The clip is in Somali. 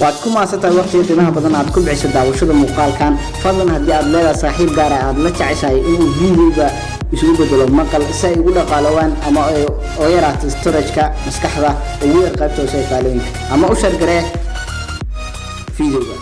waad ku maasata waqtiga qiimaha badan aad ku bixisay daawashada muuqaalkan fadlan haddii aad leedahay saaxiib gaar ah aad la jeceshahay inuu video-ga isugu bedelo maqal si ay ugu dhaqaalowaan ama oo yaraato storage-ka maskaxda ugu yar qaybta hoose ee faalooyinka ama u share garee video-ga.